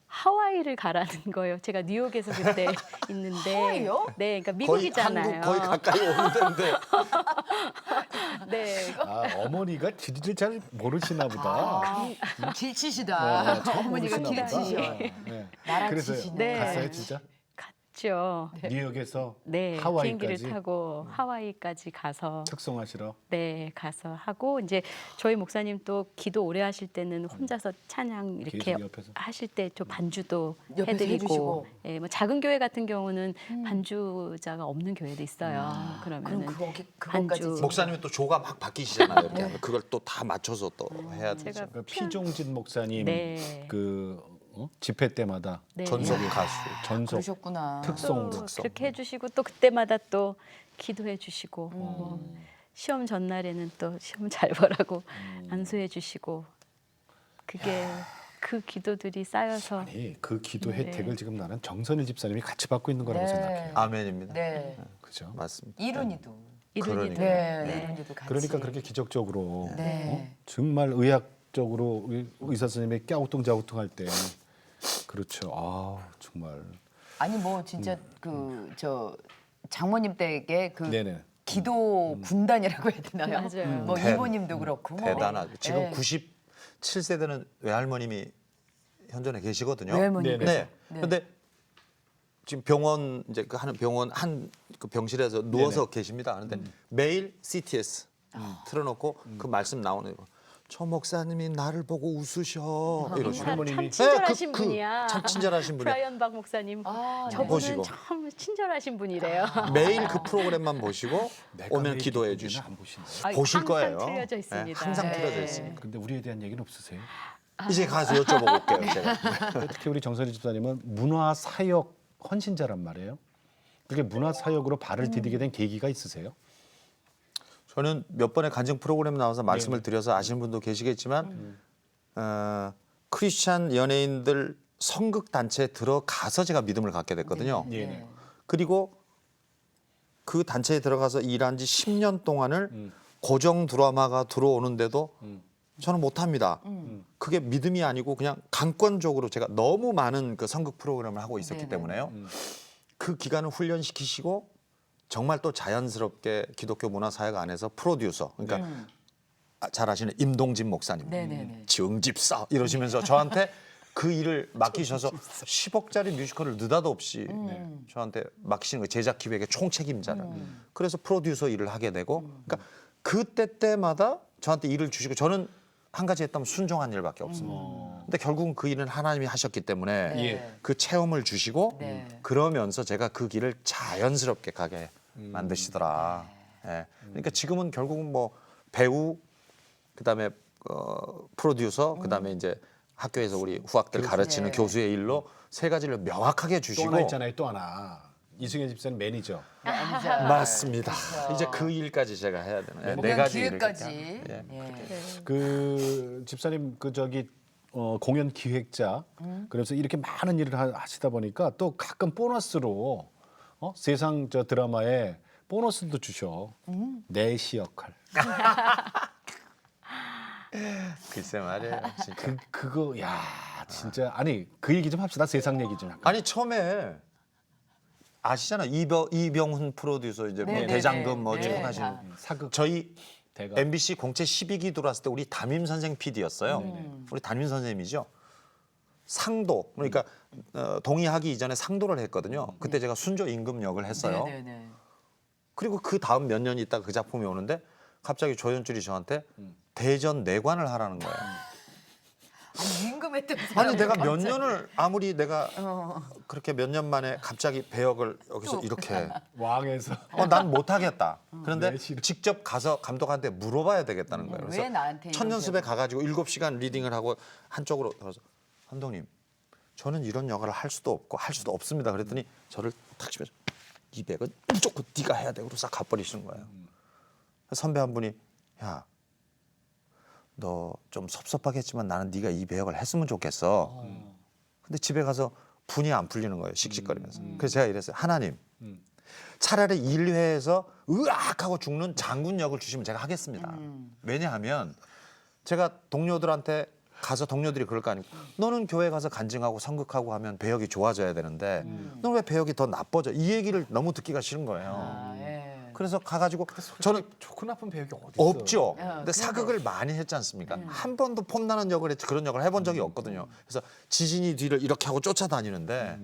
하와이를 가라는 거예요. 제가 뉴욕에서 그때 있는데 하와이요? 네, 그러니까 거의 미국이잖아요. 한국 거의 가까이 오는데 네. 아, 어머니가 지리를 잘 모르시나 보다. 길치시다. 네, 처음 어머니가 모르시나 보다. 길치셔. 네. 나라 그래서 치시네. 갔어요 진짜? 갔죠. 뉴욕에서 네, 하와이까지 비행기를 타고 하와이까지 가서 특송하시러. 네 가서 하고 이제 저희 목사님 또 기도 오래 하실 때는 혼자서 찬양 이렇게 계속 옆에서. 하실 때 좀 반주도 옆에서 해드리고 해주시고. 예, 뭐 작은 교회 같은 경우는 반주자가 없는 교회도 있어요. 그럼 그러면은 그거까지 반주. 목사님은 또 조가 막 바뀌시잖아요. 이렇게 하면 그걸 또 다 맞춰서 또 해야 되죠. 제가 그 피종진 목사님 네. 그 집회 때마다 네. 전속 가수. 전속 그러셨구나. 특송 또 그렇게 해주시고 또 그때마다 또 기도해 주시고 뭐 시험 전날에는 또 시험 잘 보라고 안수해 주시고 그게 그 기도들이 쌓여서 아니 그 기도 네. 혜택을 지금 나는 정선일 집사님이 같이 받고 있는 거라고 네. 생각해요. 아멘입니다. 네. 그죠? 맞습니다. 이룬이도. 이룬이 그러니까. 네, 이룬이도 같이. 그러니까 그렇게 기적적으로 네. 정말 의학적으로 의사 선생님이 깨우뚱자우뚱할 때 그렇죠. 아 정말 아니 뭐 진짜 그 저 장모님 댁에 그 네네. 기도 군단이라고 해야 되나요? 맞아요. 뭐 대- 이모님도 그렇고 뭐. 대단하죠. 지금 네. 97세대는 외할머님이 현존에 계시거든요. 외할머님. 네. 네. 근데 지금 병원 이제 그 하는 병원 한 그 병실에서 누워서 네네. 계십니다. 그런데 매일 CTS 틀어놓고 그 말씀 나오는 거. 저 목사님이 나를 보고 웃으셔 이러시고. 참 할머님이- 친절하신 그 분이야. 참 친절하신 분이야. 브라이언 박 목사님. 아, 저분은 보시고. 참 친절하신 분이래요. 매일 그 프로그램만 보시고 내가 오면 왜 기도해 기도는 주시고 안 보시나요? 아, 보실 항상 거예요. 틀려져 네, 있습니다. 항상 네. 틀려져 있습니다. 근데 우리에 대한 얘기는 없으세요? 이제 가서 여쭤보고 올게요. 제가. 특히 우리 정선희 집사님은 문화사역 헌신자란 말이에요. 그게 문화사역으로 발을 디디게 된 계기가 있으세요? 저는 몇 번의 간증 프로그램 나와서 말씀을 드려서 아시는 분도 계시겠지만 크리스찬 연예인들 성극 단체에 들어가서 제가 믿음을 갖게 됐거든요. 네. 그리고 그 단체에 들어가서 일한 지 10년 동안을 고정 드라마가 들어오는데도 저는 못합니다. 그게 믿음이 아니고 그냥 강권적으로 제가 너무 많은 그 성극 프로그램을 하고 있었기 네네. 때문에요. 그 기간을 훈련시키시고 정말 또 자연스럽게 기독교 문화사역 안에서 프로듀서 그러니까 잘 아시는 임동진 목사님, 네네네. 정집사 이러시면서 저한테 그 일을 맡기셔서 10억짜리 뮤지컬을 느닷없이 저한테 맡기시는 거예요. 제작 기획의 총책임자를. 그래서 프로듀서 일을 하게 되고 그러니까 그때 때마다 저한테 일을 주시고 저는 한 가지 했다면 순종한 일밖에 없습니다. 근데 결국은 그 일은 하나님이 하셨기 때문에 네. 그 체험을 주시고 네. 그러면서 제가 그 길을 자연스럽게 가게 만드시더라. 예. 그러니까 지금은 결국은 뭐 배우 그다음에 프로듀서 그다음에 이제 학교에서 우리 후학들 가르치는 네. 교수의 일로 세 가지를 명확하게 또 주시고 하나 있잖아요. 또 하나. 이승현 집사님 매니저. 맞습니다. 이제 그 일까지 제가 해야 되는 네 공연 가지 일을 기획까지. 그렇게 하는, 예. 예. 그 집사님 그 저기 공연 기획자 그래서 이렇게 많은 일을 하시다 보니까 또 가끔 보너스로 세상 저 드라마에 보너스도 주셔. 내시 역할. 글쎄 말이에요. 진짜. 그거 야 진짜 아니 그 얘기 좀 합시다. 세상 얘기 좀. 아니 처음에 아시잖아 이병훈 프로듀서 이제 뭐 네, 네, 대장금 뭐 네. 쭉 네. 하시는 다. 사극 저희 대가. MBC 공채 12기 들어왔을 때 우리 담임 선생 PD였어요. 우리 담임 선생님이죠. 상도 그러니까 동의하기 이전에 상도를 했거든요. 그때 제가 순조 임금 역을 했어요. 네네네. 그리고 그 다음 몇 년 있다가 그 작품이 오는데 갑자기 조연출이 저한테 대전 내관을 하라는 거예요. 아니 임금했던 아니 사람이 내가 몇 갑자기. 년을 아무리 내가 그렇게 몇 년 만에 갑자기 배역을 여기서 이렇게 왕에서 난 못하겠다. 그런데 네, 싫어. 직접 가서 감독한테 물어봐야 되겠다는 거예요. 그래서 왜 나한테 이런 천년습에 배역을- 가가지고 7시간 리딩을 하고 한쪽으로 들어서 감독님 저는 이런 역할을 할 수도 없고 할 수도 없습니다. 그랬더니 저를 탁 치면서 이 백은 무조건 네가 해야 돼. 그러고 싹 가버리시는 거예요. 선배 한 분이 야 너 좀 섭섭하겠지만 나는 네가 이 배역을 했으면 좋겠어. 근데 집에 가서 분이 안 풀리는 거예요. 씩씩거리면서. 그래서 제가 이랬어요. 하나님 차라리 1회에서 으악 하고 죽는 장군 역을 주시면 제가 하겠습니다. 왜냐하면 제가 동료들한테 가서 동료들이 그럴 거 아니고 너는 교회 가서 간증하고 선극하고 하면 배역이 좋아져야 되는데 너는 왜 배역이 더 나빠져? 이 얘기를 너무 듣기가 싫은 거예요. 아, 예. 그래서 가가지고 저는 좋고 나쁜 배역이 어디 있어? 없죠. 야, 근데 사극을 많이 했지 않습니까? 한 번도 폼나는 역을 했지 그런 역을 해본 적이 없거든요. 그래서 지진이 뒤를 이렇게 하고 쫓아다니는데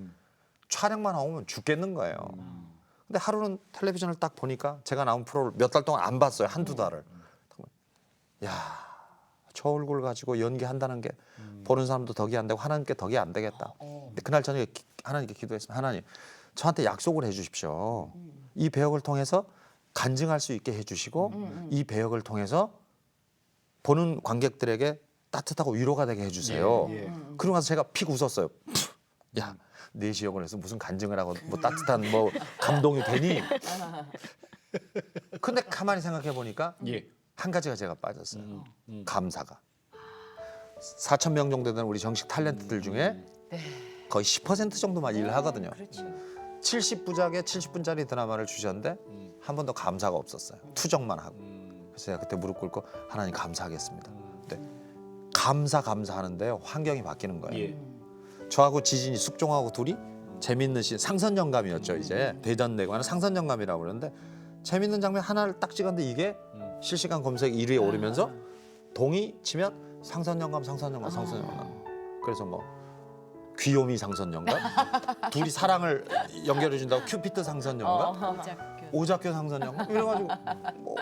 촬영만 하면 죽겠는 거예요. 근데 하루는 텔레비전을 딱 보니까 제가 나온 프로를 몇 달 동안 안 봤어요. 한두 달을. 야, 저 얼굴 가지고 연기한다는 게 보는 사람도 덕이 안 되고 하나님께 덕이 안 되겠다. 근데 그날 저녁에 하나님께 기도했습니다. 하나님, 저한테 약속을 해 주십시오. 이 배역을 통해서 간증할 수 있게 해주시고 이 배역을 통해서 보는 관객들에게 따뜻하고 위로가 되게 해주세요. 예, 예. 그러고 나서 제가 픽 웃었어요. 야, 내시 역을 해서 무슨 간증을 하고 뭐 따뜻한 뭐 감동이 되니? 근데 가만히 생각해 보니까 예. 한 가지가 제가 빠졌어요. 감사가. 4천 명 정도 되는 우리 정식 탤런트들 중에 네. 거의 10% 정도만 일을 하거든요. 그렇죠. 70부작에 70분짜리 드라마를 주셨는데 한 번도 감사가 없었어요. 투정만 하고. 그래서 제가 그때 무릎 꿇고 하나님 감사하겠습니다. 근데 감사하는데요. 환경이 바뀌는 거예요. 예. 저하고 지진이 숙종하고 둘이 재밌는 씬 상선영감이었죠. 이제 대전내관은 상선영감이라고 그러는데 재밌는 장면 하나를 딱 찍었는데 이게 실시간 검색 1위에 오르면서 동이 치면 상선영감. 그래서 뭐 귀요미 상선영감, 둘이 사랑을 연결해 준다고 큐피트 상선영감, 오작교 상선영감 이래가지고 뭐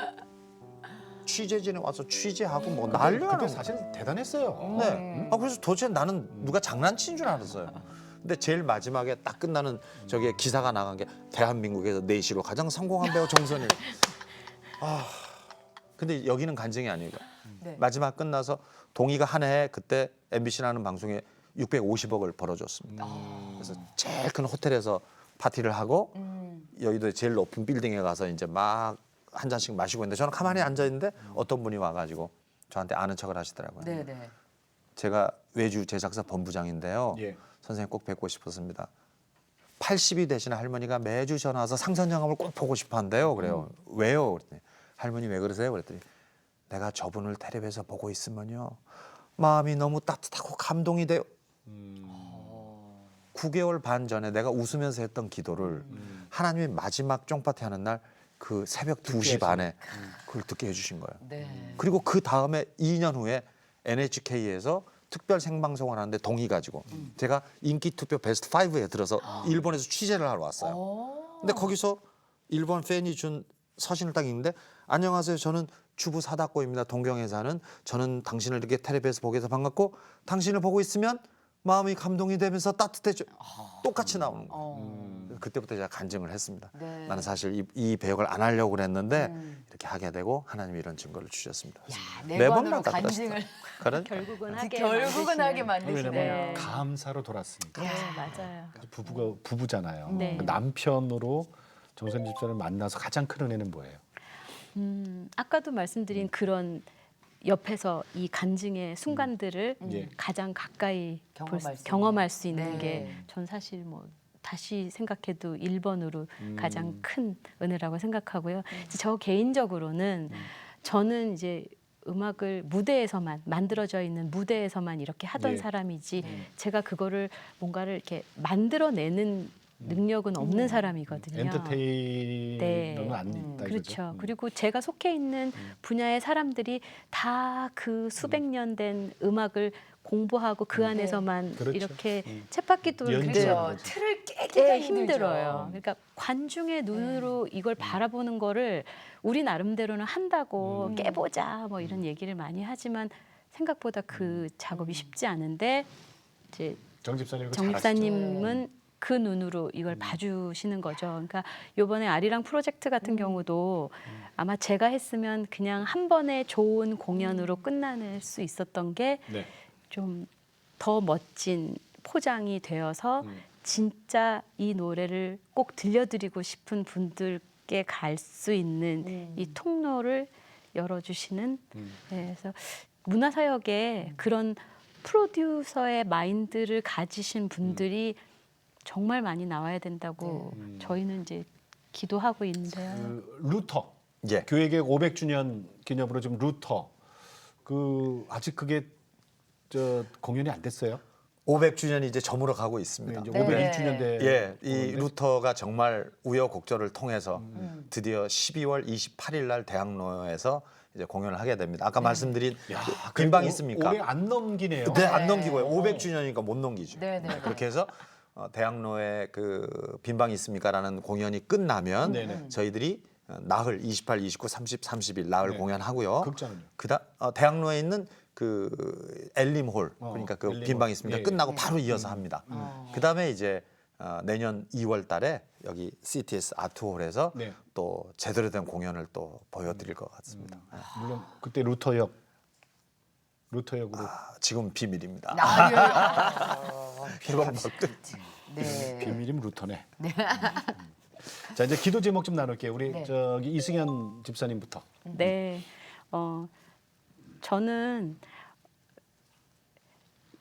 취재진에 와서 취재하고 뭐 난리가 그게 나고. 사실 대단했어요. 네. 그래서 도대체 나는 누가 장난친 줄 알았어요. 근데 제일 마지막에 딱 끝나는 저게 기사가 나간 게 대한민국에서 내시로 가장 성공한 배우 정선일. 근데 여기는 간증이 아니고 네. 마지막 끝나서 동희가 한 해에 그때 MBC라는 방송에 650억을 벌어줬습니다. 그래서 제일 큰 호텔에서 파티를 하고 여의도의 제일 높은 빌딩에 가서 이제 막 한 잔씩 마시고 있는데 저는 가만히 앉아 있는데 어떤 분이 와가지고 저한테 아는 척을 하시더라고요. 네네. 제가 외주 제작사 본부장인데요. 예. 선생님 꼭 뵙고 싶었습니다. 80이 되시는 할머니가 매주 전화 와서 상선영감을 꼭 보고 싶어 한대요. 그래요. 왜요? 그랬더니 할머니 왜 그러세요? 그랬더니 내가 저분을 텔레비에서 보고 있으면요. 마음이 너무 따뜻하고 감동이 돼요. 9개월 반 전에 내가 웃으면서 했던 기도를 하나님이 마지막 쫑파티 하는 날 그 새벽 2시 반에 그걸 듣게 해주신 거예요. 네. 그리고 그 다음에 2년 후에 NHK에서 특별 생방송을 하는데 동의 가지고 제가 인기 투표 베스트 5에 들어서 일본에서 취재를 하러 왔어요. 근데 거기서 일본 팬이 준 서신을 딱 읽는데 안녕하세요. 저는 주부 사다코입니다. 동경에 사는 저는 당신을 이렇게 텔레비에서 보게 돼서 반갑고 당신을 보고 있으면 마음이 감동이 되면서 따뜻해져. 똑같이 나오는 거예요. 그때부터 제가 간증을 했습니다. 네. 나는 사실 이 배역을 안 하려고 그랬는데 이렇게 하게 되고 하나님이 이런 증거를 주셨습니다. 내관으로 간증을 결국은 결국은 하게 왜냐면 만드시네요. 감사로 돌았으니까. 네, 맞아요. 부부가 부부잖아요. 네. 그 남편으로 정선 집사를 만나서 가장 큰 은혜는 뭐예요? 아까도 말씀드린 그런 옆에서 이 간증의 순간들을 예. 가장 가까이 경험할 수 수 있는 있는. 게 네. 전 사실 뭐 다시 생각해도 1번으로 가장 큰 은혜라고 생각하고요. 이제 저 개인적으로는 저는 이제 음악을 무대에서만 만들어져 있는 무대에서만 이렇게 하던 예. 사람이지 제가 그거를 뭔가를 이렇게 만들어내는 능력은 없는 사람이거든요. 엔터테이너는 아니다. 그렇죠. 그리고 제가 속해 있는 분야의 사람들이 다 그 수백 년 된 음악을 공부하고 그 안에서만 그렇죠. 이렇게 쳇바퀴 돌는데 연주하는 그렇죠. 거죠. 틀을 깨기가 네, 힘들죠. 힘들어요. 그러니까 관중의 눈으로 이걸 바라보는 거를 우리 나름대로는 한다고 깨보자 뭐 이런 얘기를 많이 하지만 생각보다 그 작업이 쉽지 않은데 이제 정 집사님 정 집사님은 그 눈으로 이걸 봐주시는 거죠. 그러니까 이번에 아리랑 프로젝트 같은 경우도 아마 제가 했으면 그냥 한 번의 좋은 공연으로 끝날 수 있었던 게 네. 좀 더 멋진 포장이 되어서 진짜 이 노래를 꼭 들려드리고 싶은 분들께 갈 수 있는 이 통로를 열어주시는 네, 그래서 문화사역에 그런 프로듀서의 마인드를 가지신 분들이 정말 많이 나와야 된다고 저희는 이제 기도하고 있는데요. 그 루터 예. 교회개혁 500주년 기념으로 지금 루터 그 아직 그게 저 공연이 안 됐어요. 500주년이 이제 저물어 가고 있습니다. 이제 네. 501주년 돼. 예, 이 루터가 정말 우여곡절을 통해서 드디어 12월 28일 날 대학로에서 이제 공연을 하게 됩니다. 아까 말씀드린 그 빈방 있습니까? 올해 안 넘기네요. 네, 안 넘기고요. 500주년이니까 못 넘기죠. 네, 네. 그렇게 해서 대학로에 그 빈방이 있습니까라는 공연이 끝나면 네네. 저희들이 나흘 28, 29, 30, 30일 나흘 네. 공연하고요. 극장은요? 대학로에 있는 그 엘림홀 그러니까 그 엘림홀. 빈방이 있습니다. 예, 끝나고 바로 이어서 합니다. 그다음에 이제 내년 2월 달에 여기 CTS 아트홀에서 네. 또 제대로 된 공연을 또 보여드릴 것 같습니다. 물론 그때 루터역으로 지금 비밀입니다. 아유, 이번 네. 비밀이면 루터네. 자 이제 기도 제목 좀 나눌게요. 우리 네. 저기 이승현 집사님부터. 네. 저는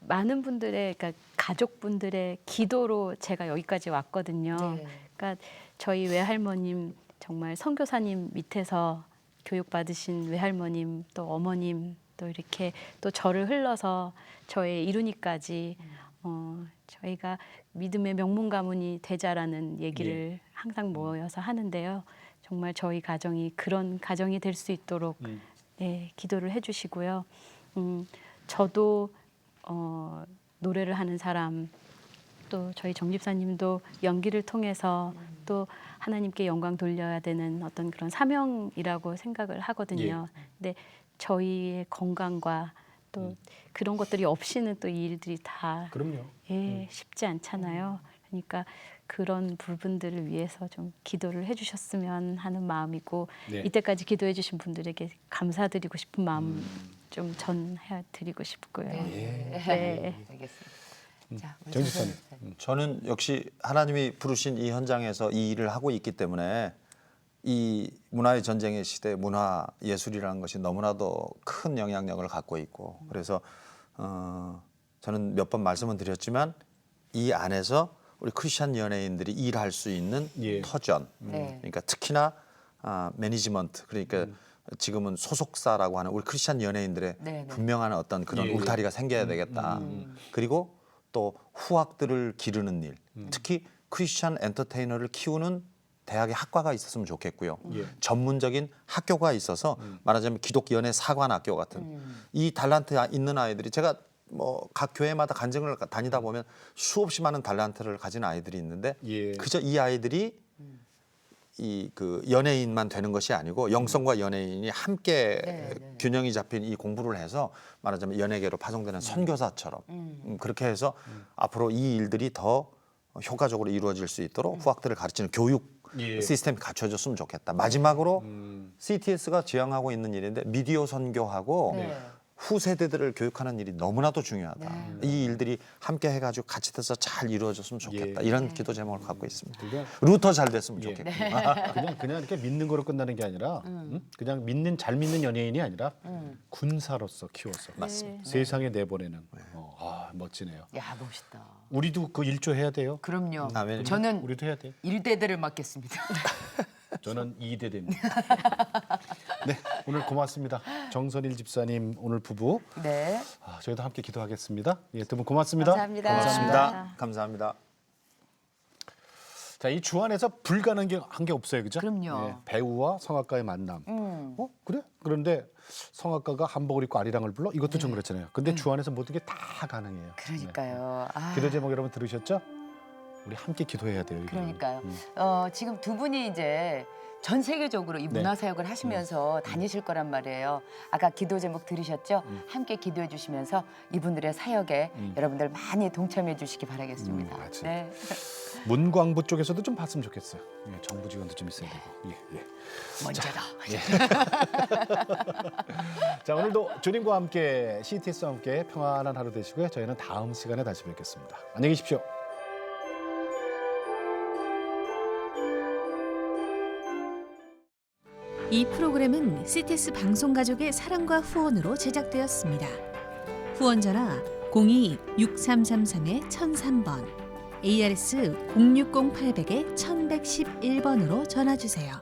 많은 분들의, 그러니까 가족분들의 기도로 제가 여기까지 왔거든요. 네. 그러니까 저희 외할머님, 정말 선교사님 밑에서 교육받으신 외할머님, 또 어머님, 또 이렇게 또 저를 흘러서 저의 이루니까지 저희가 믿음의 명문 가문이 되자라는 얘기를 항상 모여서 하는데요. 정말 저희 가정이 그런 가정이 될 수 있도록 네, 기도를 해주시고요. 저도 노래를 하는 사람, 또 저희 정 집사님도 연기를 통해서 또 하나님께 영광 돌려야 되는 어떤 그런 사명이라고 생각을 하거든요. 근데 저희의 건강과 또 그런 것들이 없이는 또 이 일들이 다 그럼요. 쉽지 않잖아요. 그러니까 그런 부분들을 위해서 좀 기도를 해주셨으면 하는 마음이고 네. 이때까지 기도해 주신 분들에게 감사드리고 싶은 마음 좀 전해드리고 싶고요. 네. 알겠습니다. 자, 우리 정 정선희 집사님. 집사님. 저는 역시 하나님이 부르신 이 현장에서 이 일을 하고 있기 때문에 이 문화의 전쟁의 시대 문화 예술이라는 것이 너무나도 큰 영향력을 갖고 있고 그래서 저는 몇 번 말씀을 드렸지만 이 안에서 우리 크리스천 연예인들이 일할 수 있는 예. 터전 네. 그러니까 특히나 매니지먼트 그러니까 지금은 소속사라고 하는 우리 크리스천 연예인들의 네, 네. 분명한 어떤 그런 예. 울타리가 생겨야 되겠다. 그리고 또 후학들을 기르는 일, 특히 크리스천 엔터테이너를 키우는 대학의 학과가 있었으면 좋겠고요. 예. 전문적인 학교가 있어서 말하자면 기독연의 사관학교 같은 이 달란트 있는 아이들이 제가 뭐 각 교회마다 간증을 다니다 보면 수없이 많은 달란트를 가진 아이들이 있는데 예. 그저 이 아이들이 이 그 연예인만 되는 것이 아니고 영성과 연예인이 함께 네, 네. 균형이 잡힌 이 공부를 해서 말하자면 연예계로 파송되는 선교사처럼 그렇게 해서 앞으로 이 일들이 더 효과적으로 이루어질 수 있도록 후학들을 가르치는 교육 예. 시스템이 갖춰졌으면 좋겠다. 마지막으로 CTS가 지향하고 있는 일인데 미디어 선교하고 네. 후세대들을 교육하는 일이 너무나도 중요하다. 이 일들이 함께 해가지고 같이 돼서 잘 이루어졌으면 좋겠다. 예. 이런 기도 제목을 갖고 있습니다. 그냥 루터 잘 됐으면 예. 좋겠고. 그냥 이렇게 믿는 거로 끝나는 게 아니라 그냥 잘 믿는 연예인이 아니라 군사로서 키워서 맞습니다. 세상에 내보내는 멋지네요. 야, 멋있다. 우리도 그 일조 해야 돼요. 그럼요. 아멘. 저는 우리도 해야 돼. 일대들을 맡겠습니다. 저는 2대 됩니다. 네, 오늘 고맙습니다. 정선일 집사님 오늘 부부 네. 저희도 함께 기도하겠습니다. 예, 두 분 고맙습니다. 감사합니다. 고맙습니다. 감사합니다. 자, 이 주안에서 불가능한 게 한 게 없어요, 그죠? 그럼요. 예, 배우와 성악가의 만남. 그래? 그런데 성악가가 한복을 입고 아리랑을 불러? 이것도 좀 그렇잖아요. 근데 주안에서 모든 게 다 가능해요. 그러니까요. 아, 네. 기도 제목 여러분 들으셨죠? 우리 함께 기도해야 돼요. 이거는. 그러니까요. 지금 두 분이 이제 전 세계적으로 이 문화 사역을 하시면서 다니실 거란 말이에요. 아까 기도 제목 들으셨죠? 함께 기도해 주시면서 이분들의 사역에 여러분들 많이 동참해 주시기 바라겠습니다. 맞아요. 네. 문광부 쪽에서도 좀 봤으면 좋겠어요. 예, 정부 지원도 좀 있어야 되고. 예. 먼저다. 자, 오늘도 주님과 함께 CTS와 함께 평안한 하루 되시고요. 저희는 다음 시간에 다시 뵙겠습니다. 안녕히 계십시오. 이 프로그램은 CTS 방송가족의 사랑과 후원으로 제작되었습니다. 후원 전화 02-6333-1003번, ARS 060-800-1111번으로 전화 주세요.